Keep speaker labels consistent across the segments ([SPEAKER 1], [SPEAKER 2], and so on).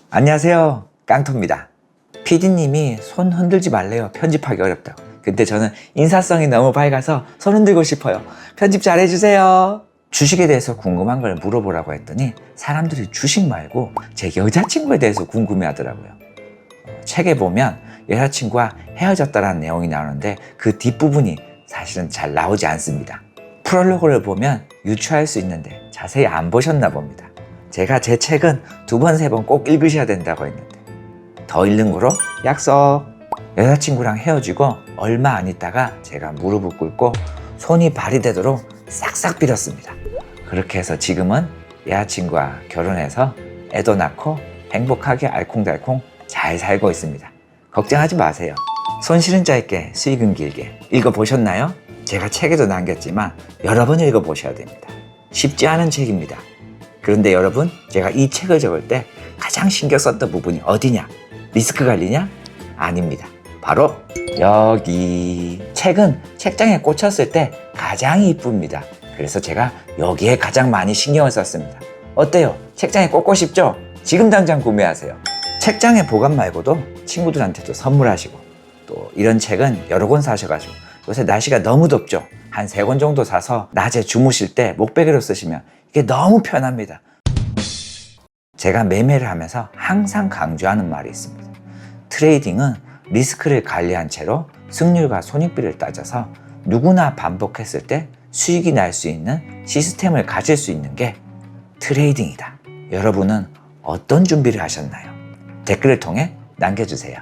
[SPEAKER 1] 안녕하세요, 깡토입니다. PD님이 손 흔들지 말래요. 편집하기 어렵다고. 근데 저는 인사성이 너무 밝아서 손 흔들고 싶어요. 편집 잘 해주세요. 주식에 대해서 궁금한 걸 물어보라고 했더니 사람들이 주식 말고 제 여자친구에 대해서 궁금해 하더라고요. 책에 보면 여자친구와 헤어졌다라는 내용이 나오는데 그 뒷부분이 사실은 잘 나오지 않습니다. 프롤로그를 보면 유추할 수 있는데 자세히 안 보셨나 봅니다. 제가 제 책은 2번, 3번 꼭 읽으셔야 된다고 했는데 더 읽는 거로 약속. 여자친구랑 헤어지고 얼마 안 있다가 제가 무릎을 꿇고 손이 발이 되도록 싹싹 빌었습니다. 그렇게 해서 지금은 여자친구와 결혼해서 애도 낳고 행복하게 알콩달콩 잘 살고 있습니다. 걱정하지 마세요. 손실은 짧게 수익은 길게. 읽어보셨나요? 제가 책에도 남겼지만 여러 번 읽어보셔야 됩니다. 쉽지 않은 책입니다. 그런데 여러분, 제가 이 책을 적을 때 가장 신경 썼던 부분이 어디냐? 리스크 관리냐? 아닙니다. 바로 여기. 책은 책장에 꽂혔을 때 가장 이쁩니다. 그래서 제가 여기에 가장 많이 신경을 썼습니다. 어때요? 책장에 꽂고 싶죠? 지금 당장 구매하세요. 책장에 보관 말고도 친구들한테도 선물하시고, 또 이런 책은 여러 권 사셔가지고, 요새 날씨가 너무 덥죠? 한 3권 정도 사서 낮에 주무실 때 목베개로 쓰시면 이게 너무 편합니다. 제가 매매를 하면서 항상 강조하는 말이 있습니다. 트레이딩은 리스크를 관리한 채로 승률과 손익비를 따져서 누구나 반복했을 때 수익이 날 수 있는 시스템을 가질 수 있는 게 트레이딩이다. 여러분은 어떤 준비를 하셨나요? 댓글을 통해 남겨주세요.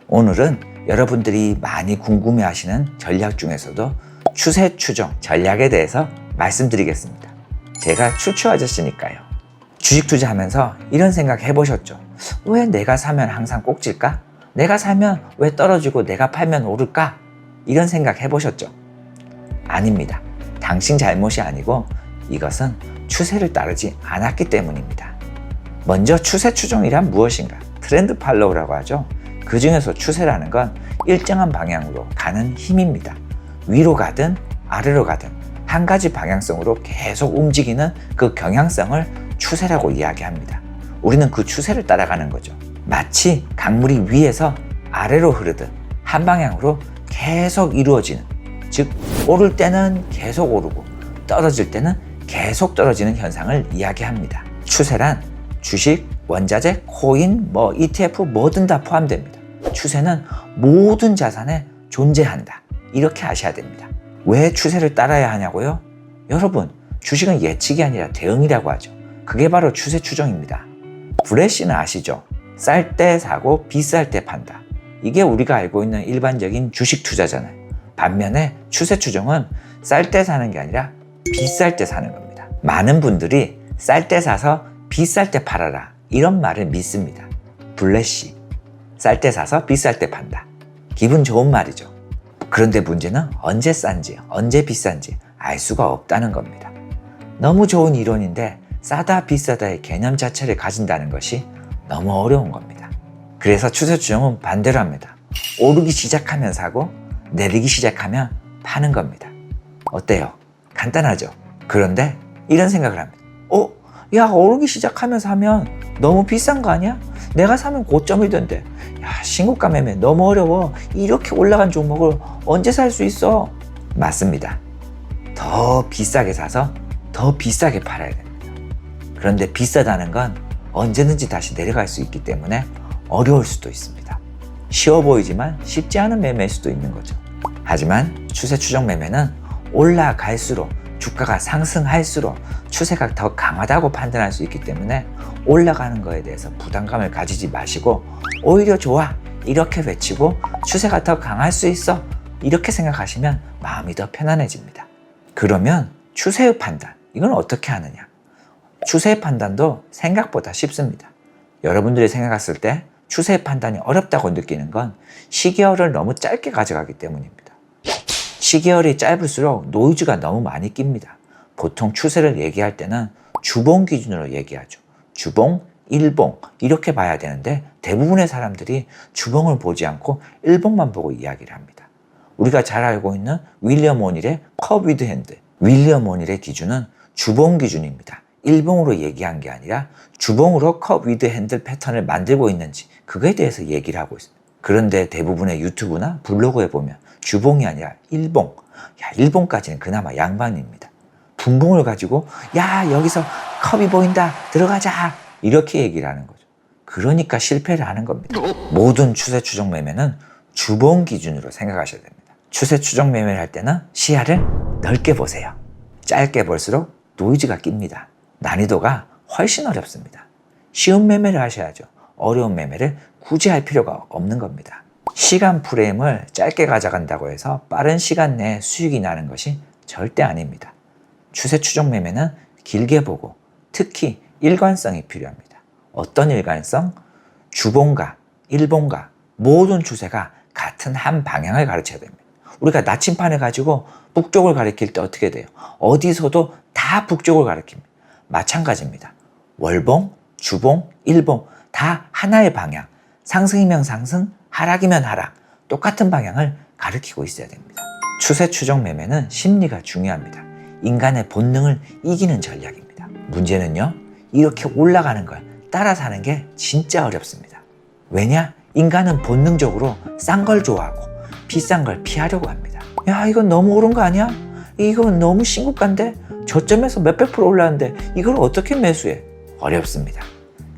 [SPEAKER 1] 오늘은 여러분들이 많이 궁금해하시는 전략 중에서도 추세 추종 전략에 대해서 말씀드리겠습니다. 제가 추추 아저씨니까요. 주식 투자하면서 이런 생각 해보셨죠? 왜 내가 사면 항상 꼭질까? 내가 사면 왜 떨어지고 내가 팔면 오를까? 이런 생각 해보셨죠? 아닙니다. 당신 잘못이 아니고 이것은 추세를 따르지 않았기 때문입니다. 먼저 추세 추종이란 무엇인가? 트렌드 팔로우라고 하죠. 그 중에서 추세라는 건 일정한 방향으로 가는 힘입니다. 위로 가든 아래로 가든 한 가지 방향성으로 계속 움직이는 그 경향성을 추세라고 이야기합니다. 우리는 그 추세를 따라가는 거죠. 마치 강물이 위에서 아래로 흐르듯 한 방향으로 계속 이루어지는, 즉 오를 때는 계속 오르고 떨어질 때는 계속 떨어지는 현상을 이야기합니다. 추세란 주식, 원자재, 코인, ETF 뭐든 다 포함됩니다. 추세는 모든 자산에 존재한다. 이렇게 아셔야 됩니다. 왜 추세를 따라야 하냐고요? 여러분, 주식은 예측이 아니라 대응이라고 하죠. 그게 바로 추세 추종입니다. 블래시는 아시죠? 쌀 때 사고 비쌀 때 판다. 이게 우리가 알고 있는 일반적인 주식 투자잖아요. 반면에 추세 추종은 쌀 때 사는 게 아니라 비쌀 때 사는 겁니다. 많은 분들이 쌀 때 사서 비쌀 때 팔아라, 이런 말을 믿습니다. 블래시, 쌀 때 사서 비쌀 때 판다. 기분 좋은 말이죠. 그런데 문제는 언제 싼지 언제 비싼지 알 수가 없다는 겁니다. 너무 좋은 이론인데 싸다 비싸다의 개념 자체를 가진다는 것이 너무 어려운 겁니다. 그래서 추세 추종은 반대로 합니다. 오르기 시작하면 사고 내리기 시작하면 파는 겁니다. 어때요? 간단하죠? 그런데 이런 생각을 합니다. 야, 오르기 시작하면 사면 너무 비싼 거 아니야? 내가 사면 고점이던데. 야, 신고가 매매 너무 어려워. 이렇게 올라간 종목을 언제 살 수 있어? 맞습니다. 더 비싸게 사서 더 비싸게 팔아야 됩니다. 그런데 비싸다는 건 언제든지 다시 내려갈 수 있기 때문에 어려울 수도 있습니다. 쉬워 보이지만 쉽지 않은 매매일 수도 있는 거죠. 하지만 추세 추종 매매는 올라갈수록, 주가가 상승할수록 추세가 더 강하다고 판단할 수 있기 때문에 올라가는 거에 대해서 부담감을 가지지 마시고 오히려 좋아, 이렇게 외치고 추세가 더 강할 수 있어, 이렇게 생각하시면 마음이 더 편안해집니다. 그러면 추세의 판단, 이건 어떻게 하느냐? 추세의 판단도 생각보다 쉽습니다. 여러분들이 생각했을 때 추세의 판단이 어렵다고 느끼는 건 시계열을 너무 짧게 가져가기 때문입니다. 시계열이 짧을수록 노이즈가 너무 많이 낍니다. 보통 추세를 얘기할 때는 주봉 기준으로 얘기하죠. 주봉, 일봉 이렇게 봐야 되는데 대부분의 사람들이 주봉을 보지 않고 일봉만 보고 이야기를 합니다. 우리가 잘 알고 있는 윌리엄 오닐의 커브 위드 핸드, 윌리엄 오닐의 기준은 주봉 기준입니다. 일봉으로 얘기한 게 아니라 주봉으로 컵 위드 핸들 패턴을 만들고 있는지 그거에 대해서 얘기를 하고 있습니다. 그런데 대부분의 유튜브나 블로그에 보면 주봉이 아니라 일봉, 일봉까지는 그나마 양반입니다. 분봉을 가지고 여기서 컵이 보인다 들어가자 이렇게 얘기를 하는 거죠. 그러니까 실패를 하는 겁니다. 모든 추세 추정 매매는 주봉 기준으로 생각하셔야 됩니다. 추세 추정 매매를 할 때는 시야를 넓게 보세요. 짧게 볼수록 노이즈가 낍니다. 난이도가 훨씬 어렵습니다. 쉬운 매매를 하셔야죠. 어려운 매매를 굳이 할 필요가 없는 겁니다. 시간 프레임을 짧게 가져간다고 해서 빠른 시간 내에 수익이 나는 것이 절대 아닙니다. 추세 추정 매매는 길게 보고 특히 일관성이 필요합니다. 어떤 일관성? 주봉과 일봉과 모든 추세가 같은 한 방향을 가르쳐야 됩니다. 우리가 나침판을 가지고 북쪽을 가리킬 때 어떻게 돼요? 어디서도 다 북쪽을 가리킵니다. 마찬가지입니다. 월봉, 주봉, 일봉 다 하나의 방향, 상승이면 상승, 하락이면 하락 똑같은 방향을 가리키고 있어야 됩니다. 추세 추정 매매는 심리가 중요합니다. 인간의 본능을 이기는 전략입니다. 문제는요, 이렇게 올라가는 걸 따라 사는 게 진짜 어렵습니다. 왜냐? 인간은 본능적으로 싼 걸 좋아하고 비싼 걸 피하려고 합니다. 이건 너무 오른 거 아니야? 이건 너무 신고가인데? 저점에서 몇백 프로 올랐는데 이걸 어떻게 매수해? 어렵습니다.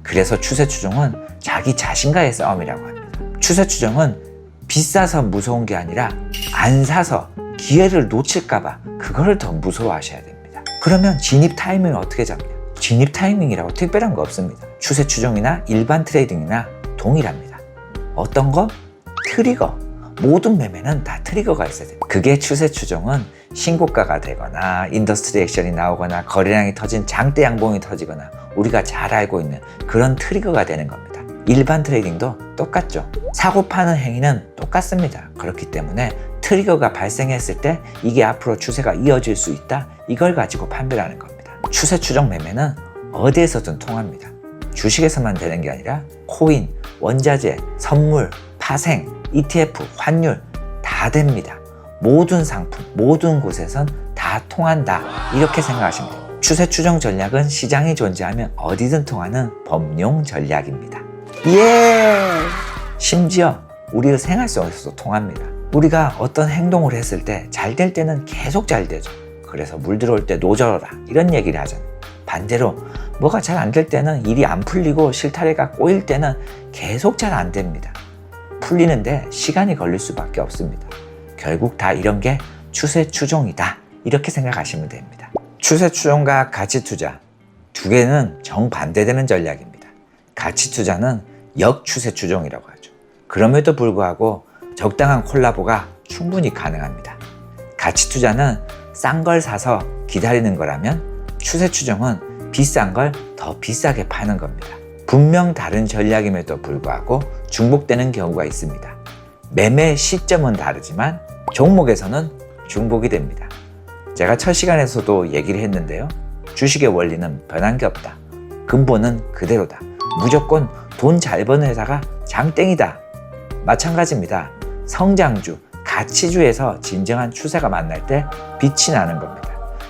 [SPEAKER 1] 그래서 추세 추정은 자기 자신과의 싸움이라고 합니다. 추세 추정은 비싸서 무서운 게 아니라 안 사서 기회를 놓칠까봐 그걸 더 무서워하셔야 됩니다. 그러면 진입 타이밍을 어떻게 잡냐? 진입 타이밍이라고 특별한 거 없습니다. 추세 추정이나 일반 트레이딩이나 동일합니다. 어떤 거? 트리거. 모든 매매는 다 트리거가 있어야 됩니다. 그게 추세 추정은 신고가가 되거나 인더스트리 액션이 나오거나 거래량이 터진 장대 양봉이 터지거나 우리가 잘 알고 있는 그런 트리거가 되는 겁니다. 일반 트레이딩도 똑같죠. 사고 파는 행위는 똑같습니다. 그렇기 때문에 트리거가 발생했을 때 이게 앞으로 추세가 이어질 수 있다, 이걸 가지고 판별하는 겁니다. 추세 추정 매매는 어디에서든 통합니다. 주식에서만 되는 게 아니라 코인, 원자재, 선물, 파생, ETF, 환율 다 됩니다. 모든 상품, 모든 곳에선 다 통한다, 이렇게 생각하시면 돼요. 추세 추정 전략은 시장이 존재하면 어디든 통하는 범용 전략입니다. 심지어 우리의 생활 속에서도 통합니다. 우리가 어떤 행동을 했을 때 잘 될 때는 계속 잘 되죠. 그래서 물 들어올 때 노져라 이런 얘기를 하잖아요. 반대로 뭐가 잘 안 될 때는 일이 안 풀리고 실타래가 꼬일 때는 계속 잘 안 됩니다. 풀리는데 시간이 걸릴 수밖에 없습니다. 결국 다 이런 게 추세 추종이다, 이렇게 생각하시면 됩니다. 추세 추종과 가치 투자 두 개는 정반대되는 전략입니다. 가치 투자는 역추세 추종이라고 하죠. 그럼에도 불구하고 적당한 콜라보가 충분히 가능합니다. 가치 투자는 싼 걸 사서 기다리는 거라면 추세 추종은 비싼 걸 더 비싸게 파는 겁니다. 분명 다른 전략임에도 불구하고 중복되는 경우가 있습니다. 매매 시점은 다르지만 종목에서는 중복이 됩니다. 제가 첫 시간에서도 얘기를 했는데요. 주식의 원리는 변한 게 없다. 근본은 그대로다. 무조건 돈 잘 버는 회사가 장땡이다. 마찬가지입니다. 성장주, 가치주에서 진정한 추세가 만날 때 빛이 나는 겁니다.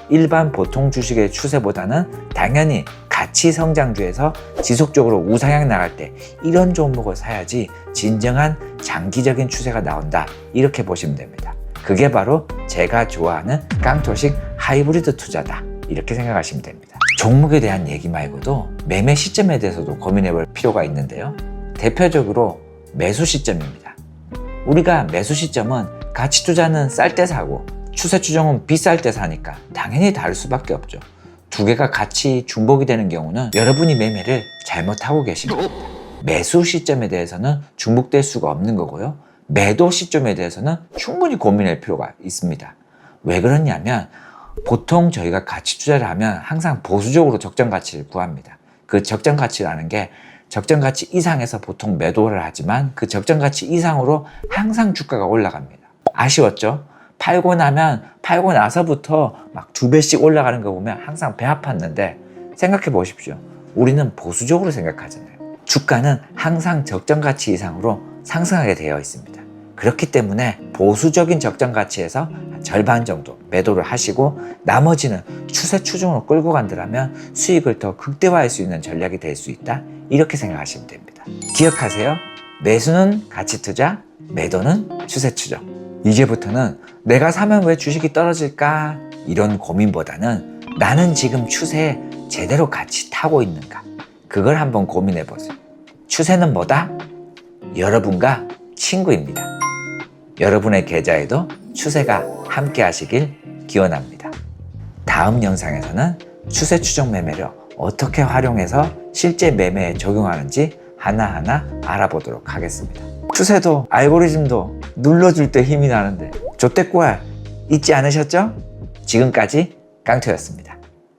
[SPEAKER 1] 일반 보통 주식의 추세보다는 당연히 가치 성장주에서 지속적으로 우상향 나갈 때 이런 종목을 사야지 진정한 장기적인 추세가 나온다, 이렇게 보시면 됩니다. 그게 바로 제가 좋아하는 깡토식 하이브리드 투자다, 이렇게 생각하시면 됩니다. 종목에 대한 얘기 말고도 매매 시점에 대해서도 고민해 볼 필요가 있는데요. 대표적으로 매수 시점입니다. 우리가 매수 시점은 가치 투자는 쌀 때 사고 추세 추정은 비쌀 때 사니까 당연히 다를 수밖에 없죠. 두 개가 같이 중복이 되는 경우는 여러분이 매매를 잘못하고 계십니다. 매수 시점에 대해서는 중복될 수가 없는 거고요. 매도 시점에 대해서는 충분히 고민할 필요가 있습니다. 왜 그러냐면 보통 저희가 가치 투자를 하면 항상 보수적으로 적정 가치를 구합니다. 그 적정 가치라는 게 적정 가치 이상에서 보통 매도를 하지만 그 적정 가치 이상으로 항상 주가가 올라갑니다. 아쉬웠죠? 팔고 나서부터 막 2배씩 올라가는 거 보면 항상 배 아팠는데 생각해 보십시오. 우리는 보수적으로 생각하잖아요. 주가는 항상 적정 가치 이상으로 상승하게 되어 있습니다. 그렇기 때문에 보수적인 적정 가치에서 한 절반 정도 매도를 하시고 나머지는 추세 추종으로 끌고 간다면 수익을 더 극대화할 수 있는 전략이 될 수 있다. 이렇게 생각하시면 됩니다. 기억하세요. 매수는 가치 투자, 매도는 추세 추정. 이제부터는 내가 사면 왜 주식이 떨어질까? 이런 고민보다는 나는 지금 추세에 제대로 같이 타고 있는가? 그걸 한번 고민해 보세요. 추세는 뭐다? 여러분과 친구입니다. 여러분의 계좌에도 추세가 함께 하시길 기원합니다. 다음 영상에서는 추세 추정 매매를 어떻게 활용해서 실제 매매에 적용하는지 하나하나 알아보도록 하겠습니다. 추세도 알고리즘도 눌러줄 때 힘이 나는데 조태꾸알 잊지 않으셨죠? 지금까지 깡투였습니다.